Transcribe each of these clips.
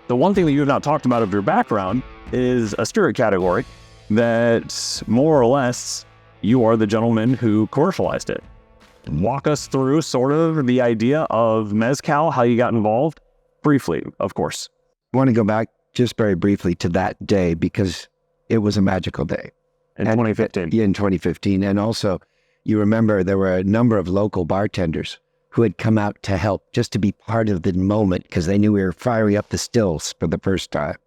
The one thing that you have not talked about of your background is a spirit category that more or less you are the gentleman who commercialized it. Walk us through sort of the idea of Mezcal, how you got involved, briefly, of course. I want to go back just very briefly to that day because it was a magical day. In 2015. Yeah, in 2015. And also, you remember there were a number of local bartenders who had come out to help, just to be part of the moment because they knew we were firing up the stills for the first time.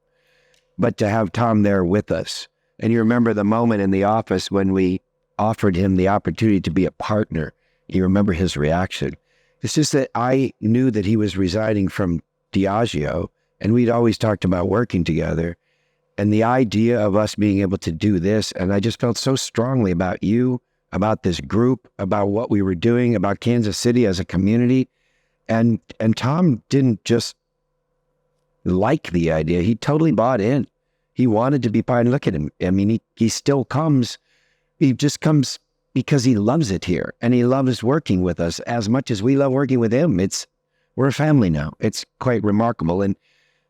But to have Tom there with us. And you remember the moment in the office when we offered him the opportunity to be a partner. You remember his reaction. It's just that I knew that he was resigning from Diageo, and we'd always talked about working together. And the idea of us being able to do this, and I just felt so strongly about you, about this group, about what we were doing, about Kansas City as a community. And Tom didn't just like the idea. He totally bought in. He wanted to be part. And look at him. I mean, he still comes. He just comes because he loves it here. And he loves working with us as much as we love working with him. We're a family now. It's quite remarkable. And,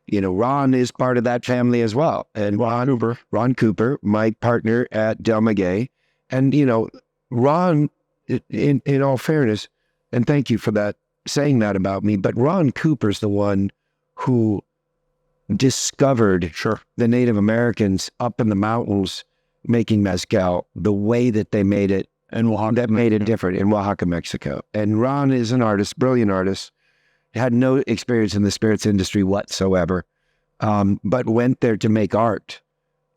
you know, Ron is part of that family as well. And Ron Cooper, my partner at Del Maguey. And, you know, Ron, in all fairness, and thank you for that, saying that about me, but Ron Cooper's the one who discovered the Native Americans up in the mountains making mezcal, the way that they made it, and that made it different in Oaxaca, Mexico. And Ron is an artist, brilliant artist, had no experience in the spirits industry whatsoever, but went there to make art.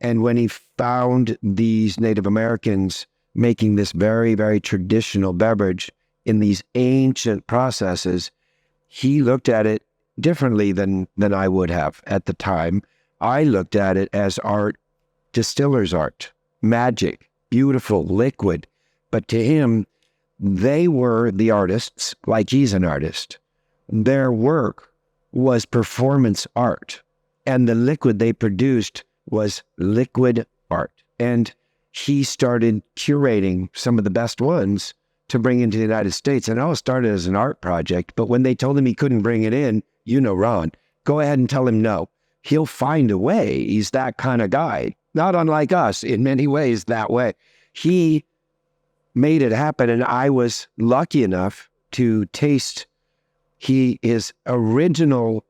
And when he found these Native Americans making this very, very traditional beverage in these ancient processes, he looked at it differently than I would have at the time. I looked at it as art, distiller's art, magic, beautiful, liquid. But to him, they were the artists, like he's an artist. Their work was performance art, and the liquid they produced was liquid art. And he started curating some of the best ones to bring into the United States. And it all started as an art project. But when they told him he couldn't bring it in, you know, Ron, go ahead and tell him no. He'll find a way. He's that kind of guy. Not unlike us in many ways that way. He made it happen. And I was lucky enough to taste. His original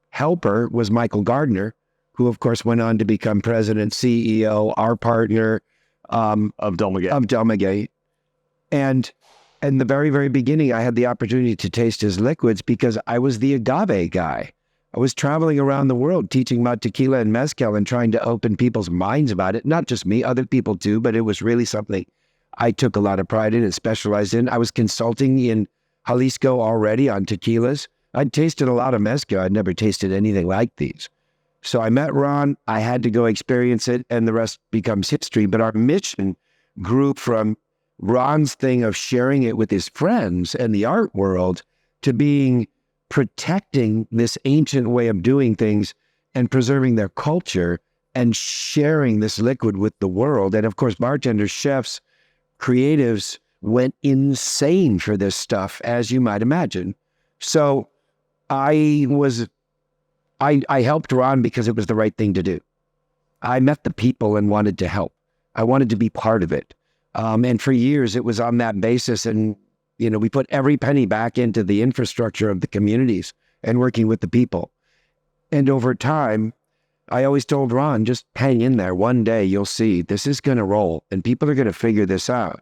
helper was Michael Gardner, who of course went on to become president, CEO, our partner, of Del Maguey. And in the very, very beginning, I had the opportunity to taste his liquids because I was the agave guy. I was traveling around the world teaching about tequila and mezcal and trying to open people's minds about it. Not just me, other people too, but it was really something I took a lot of pride in and specialized in. I was consulting in Jalisco already on tequilas. I'd tasted a lot of mezcal. I'd never tasted anything like these. So I met Ron, I had to go experience it, and the rest becomes history. But our mission grew from Ron's thing of sharing it with his friends and the art world to being protecting this ancient way of doing things and preserving their culture and sharing this liquid with the world. And of course, bartenders, chefs, creatives went insane for this stuff, as you might imagine. So I helped Ron because it was the right thing to do. I met the people and wanted to help. I wanted to be part of it. And for years, it was on that basis. And, you know, we put every penny back into the infrastructure of the communities and working with the people. And over time, I always told Ron, just hang in there. One day you'll see this is going to roll and people are going to figure this out.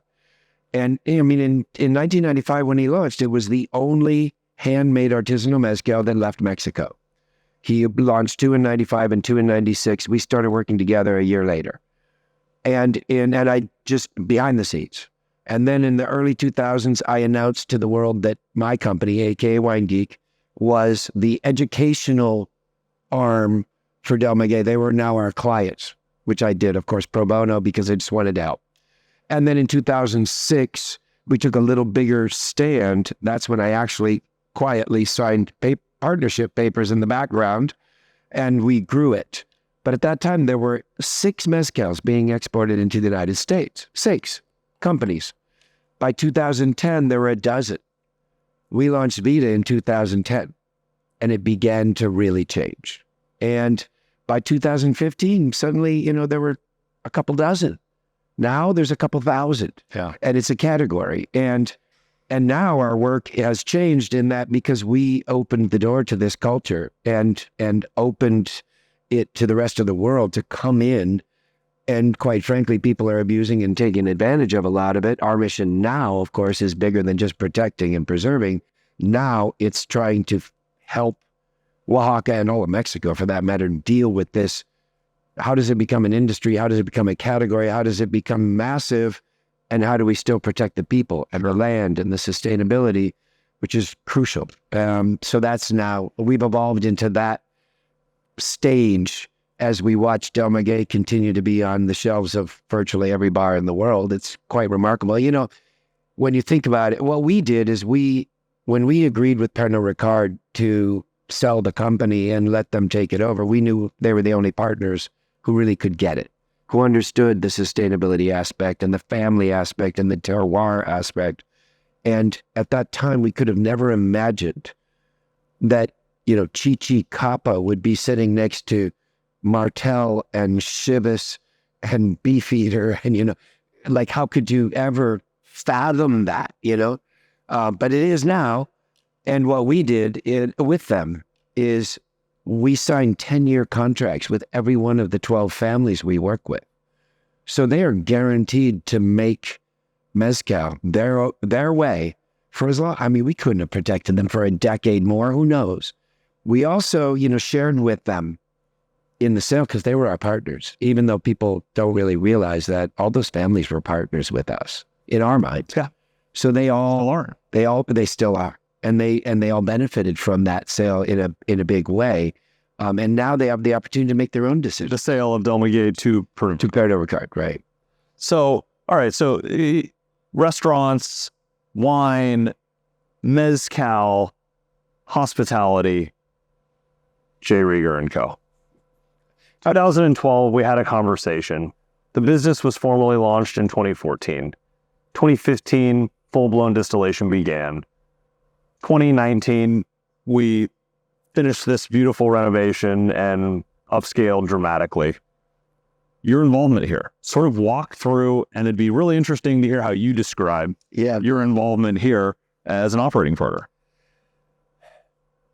And I mean, in 1995, when he launched, it was the only handmade artisanal mezcal that left Mexico. He launched 2 in 95 and 2 in 96. We started working together a year later. And I just behind the scenes. And then in the early 2000s, I announced to the world that my company, aka Wine Geek, was the educational arm for Del Maguey. They were now our clients, which I did, of course, pro bono because I just wanted to help. And then in 2006, we took a little bigger stand. That's when I actually quietly signed partnership papers in the background, and we grew it. But at that time, there were 6 mezcals being exported into the United States. 6 companies. By 2010, there were a dozen. We launched Vita in 2010, and it began to really change. And by 2015, suddenly, there were a couple dozen. Now there's a couple thousand. Yeah. And it's a category. And now our work has changed in that because we opened the door to this culture and opened it to the rest of the world to come in. And quite frankly, people are abusing and taking advantage of a lot of it. Our mission now, of course, is bigger than just protecting and preserving. Now it's trying to help Oaxaca and all of Mexico, for that matter, deal with this. How does it become an industry? How does it become a category? How does it become massive? And how do we still protect the people and the land and the sustainability, which is crucial. So that's now, we've evolved into that stage as we watch Del Maguey continue to be on the shelves of virtually every bar in the world. It's quite remarkable. When you think about it, what we did is when we agreed with Pernod Ricard to sell the company and let them take it over, we knew they were the only partners who really could get it, who understood the sustainability aspect and the family aspect and the terroir aspect. And at that time, we could have never imagined that, Chichi Capa would be sitting next to Martel and Chivas and Beefeater. And, how could you ever fathom that, But it is now. And what we did with them is we signed 10-year contracts with every one of the 12 families we work with. So they are guaranteed to make Mezcal their way for as long. I mean, we couldn't have protected them for a decade more. Who knows? We also, shared with them in the sale because they were our partners, even though people don't really realize that all those families were partners with us in our minds. Yeah. So they still are. And they all benefited from that sale in a big way. And now they have the opportunity to make their own decision. The sale of Del Maguey to Pernod Ricard, right. So, all right. So restaurants, wine, Mezcal, hospitality, J. Rieger Co. 2012, we had a conversation. The business was formally launched in 2014. 2015, full-blown distillation began. 2019, we finished this beautiful renovation and upscaled dramatically. Your involvement here, sort of walk through, and it'd be really interesting to hear how you describe your involvement here as an operating partner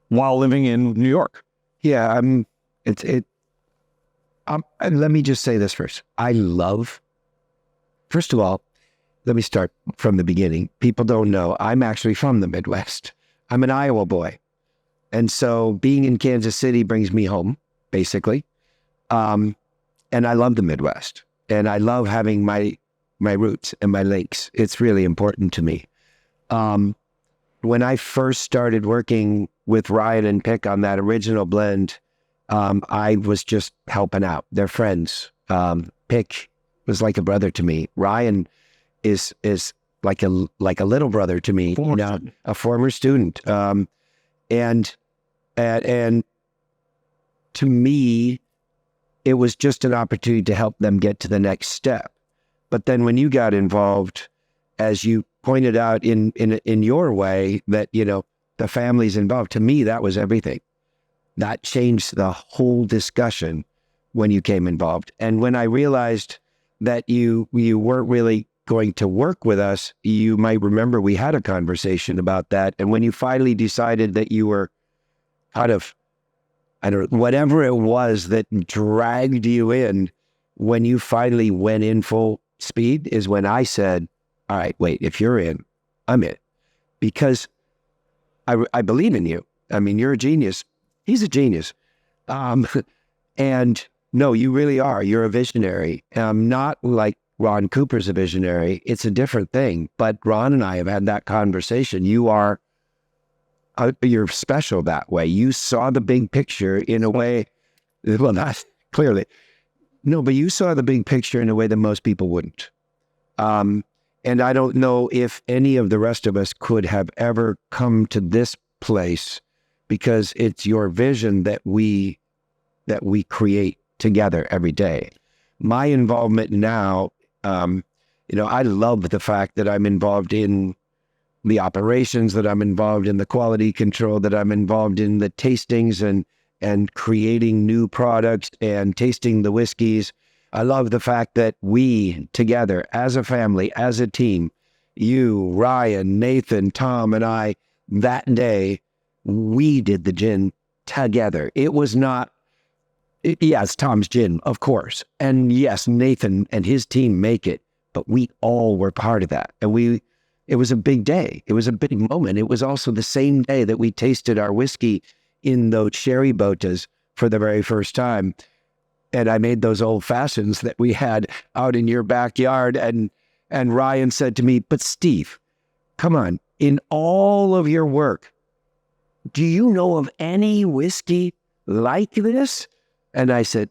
while living in New York. Yeah, let me just say this first. First of all, let me start from the beginning. People don't know, I'm actually from the Midwest. I'm an Iowa boy. And so being in Kansas City brings me home, basically. And I love the Midwest. And I love having my roots and my lakes. It's really important to me. When I first started working with Ryan and Pick on that original blend, I was just helping out. They're friends. Pick was like a brother to me. Ryan is like a little brother to me, a former student. And to me, it was just an opportunity to help them get to the next step. But then when you got involved, as you pointed out in your way, that, the family's involved, to me, that was everything. That changed the whole discussion when you came involved. And when I realized that you weren't really going to work with us, you might remember we had a conversation about that. And when you finally decided that you were out of, I don't know, whatever it was that dragged you in, when you finally went in full speed is when I said, all right, wait, if you're in, I'm in. Because I believe in you. I mean, you're a genius. He's a genius. And no, you really are. You're a visionary. Not like Ron Cooper's a visionary. It's a different thing. But Ron and I have had that conversation. You're special that way. You saw the big picture in a way, well, not clearly. No, but you saw the big picture in a way that most people wouldn't. And I don't know if any of the rest of us could have ever come to this place, because it's your vision that we create together every day. My involvement now, I love the fact that I'm involved in the operations, that I'm involved in the quality control, that I'm involved in the tastings and creating new products and tasting the whiskeys. I love the fact that we together as a family, as a team, you, Ryan, Nathan, Tom, and I, that day, we did the gin together. It was not, yes, Tom's gin, of course. And yes, Nathan and his team make it, but we all were part of that. And it was a big day. It was a big moment. It was also the same day that we tasted our whiskey in those sherry botas for the very first time. And I made those old fashions that we had out in your backyard. And Ryan said to me, but Steve, come on, in all of your work, do you know of any whiskey like this? And I said,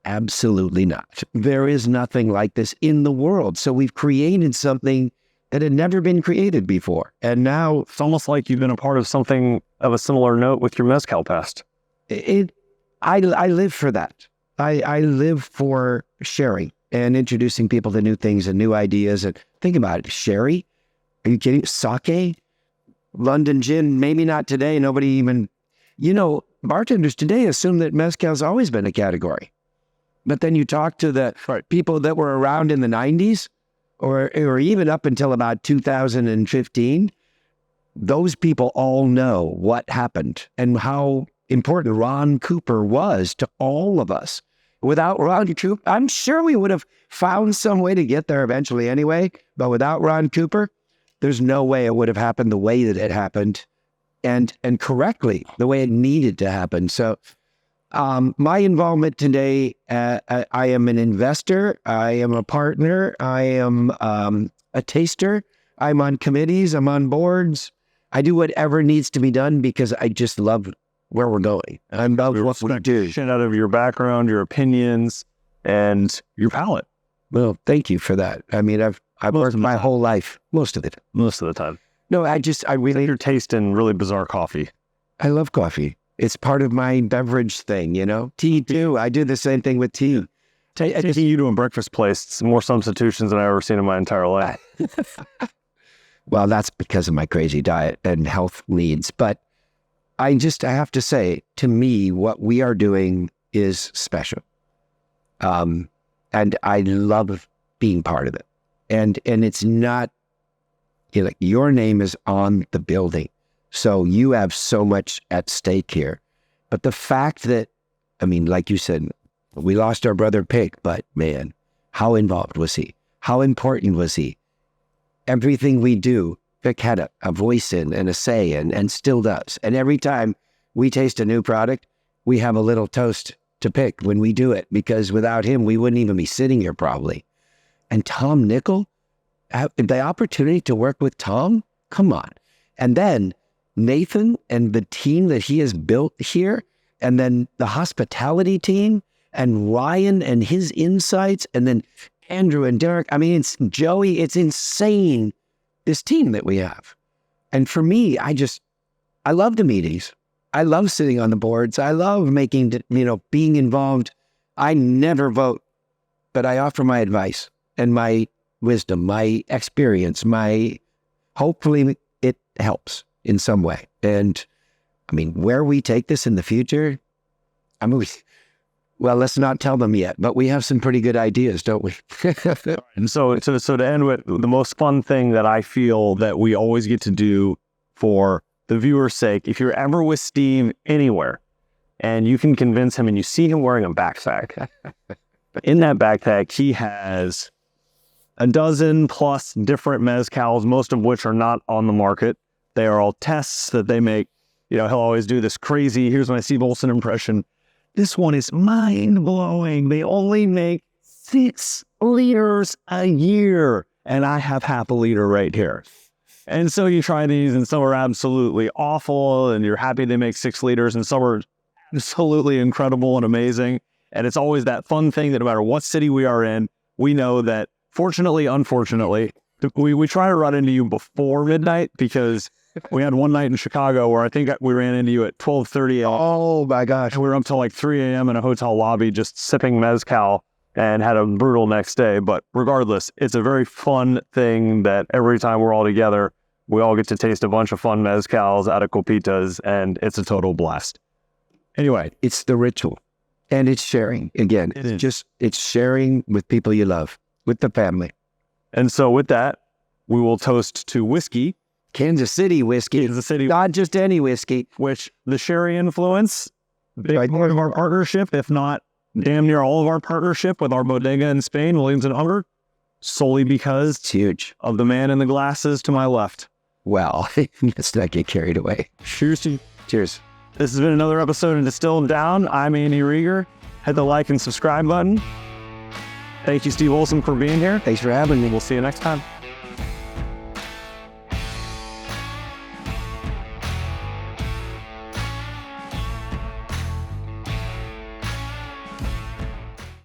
absolutely not. There is nothing like this in the world. So we've created something that had never been created before. And now It's almost like you've been a part of something of a similar note with your Mezcal past. I live for that. I live for sharing and introducing people to new things and new ideas. And think about it, sherry? Are you kidding? Sake? London gin? Maybe not today. Nobody even, bartenders today assume that mezcal's always been a category. But then you talk to the people that were around in the 90s or even up until about 2015, those people all know what happened and how important Ron Cooper was to all of us. Without Ron Cooper, I'm sure we would have found some way to get there eventually anyway, but without Ron Cooper, there's no way it would have happened the way that it happened and correctly, the way it needed to happen. So my involvement today, I am an investor, I am a partner, I am a taster, I'm on committees, I'm on boards. I do whatever needs to be done because I just love where we're going. I love what we do. Shit out of your background, your opinions, and your palate. Well, thank you for that. I mean, I've worked my whole life, most of it. Most of the time. No, I really... Your taste in really bizarre coffee. I love coffee. It's part of my beverage thing, Tea, too. I do the same thing with tea. Taking you to a breakfast place, it's more substitutions than I've ever seen in my entire life. Well, that's because of my crazy diet and health needs. But I have to say, to me, what we are doing is special. And I love being part of it. And it's not, your name is on the building. So you have so much at stake here. But the fact that, like you said, we lost our brother Pick, but man, how involved was he? How important was he? Everything we do, Pick had a voice in and a say in and still does. And every time we taste a new product, we have a little toast to Pick when we do it, because without him, we wouldn't even be sitting here probably. And Tom Nickel, the opportunity to work with Tom, come on. And then Nathan and the team that he has built here, and then the hospitality team, and Ryan and his insights, and then Andrew and Derek. It's Joey. It's insane, this team that we have. And for me, I love the meetings. I love sitting on the boards. I love being involved. I never vote, but I offer my advice and my wisdom, my experience, hopefully it helps in some way. And where we take this in the future, well, let's not tell them yet, but we have some pretty good ideas, don't we? And so to end with, the most fun thing that I feel that we always get to do for the viewer's sake, if you're ever with Steve anywhere and you can convince him and you see him wearing a backpack, in that backpack, he has a dozen plus different mezcals, most of which are not on the market. They are all tests that they make. He'll always do this crazy, here's my Steve Olson impression. This one is mind-blowing. They only make 6 liters a year, and I have half a liter right here. And so you try these, and some are absolutely awful, and you're happy they make 6 liters, and some are absolutely incredible and amazing. And it's always that fun thing that no matter what city we are in, we know that, fortunately, unfortunately, we try to run into you before midnight, because we had one night in Chicago where I think we ran into you at 12:30 a.m. Oh my gosh. And we were up till like 3 a.m. in a hotel lobby just sipping Mezcal and had a brutal next day. But regardless, it's a very fun thing that every time we're all together, we all get to taste a bunch of fun Mezcals out of copitas, and it's a total blast. Anyway, It's the ritual. And it's sharing. Again, it's sharing with people you love, with the family. and so with that, we will toast to whiskey, Kansas City whiskey. Kansas City, Not just any whiskey. which the sherry influence, big part of our partnership, if not damn near all of our partnership with our bodega in Spain, Williams and Hunger, solely because It's huge. of the man in the glasses to my left. Well, let's not get carried away. Cheers to you. Cheers. This has been another episode of Distilled Down. I'm Andy Rieger. Hit the like and subscribe button. Thank you, Steve Olson, for being here. Thanks for having me. We'll see you next time.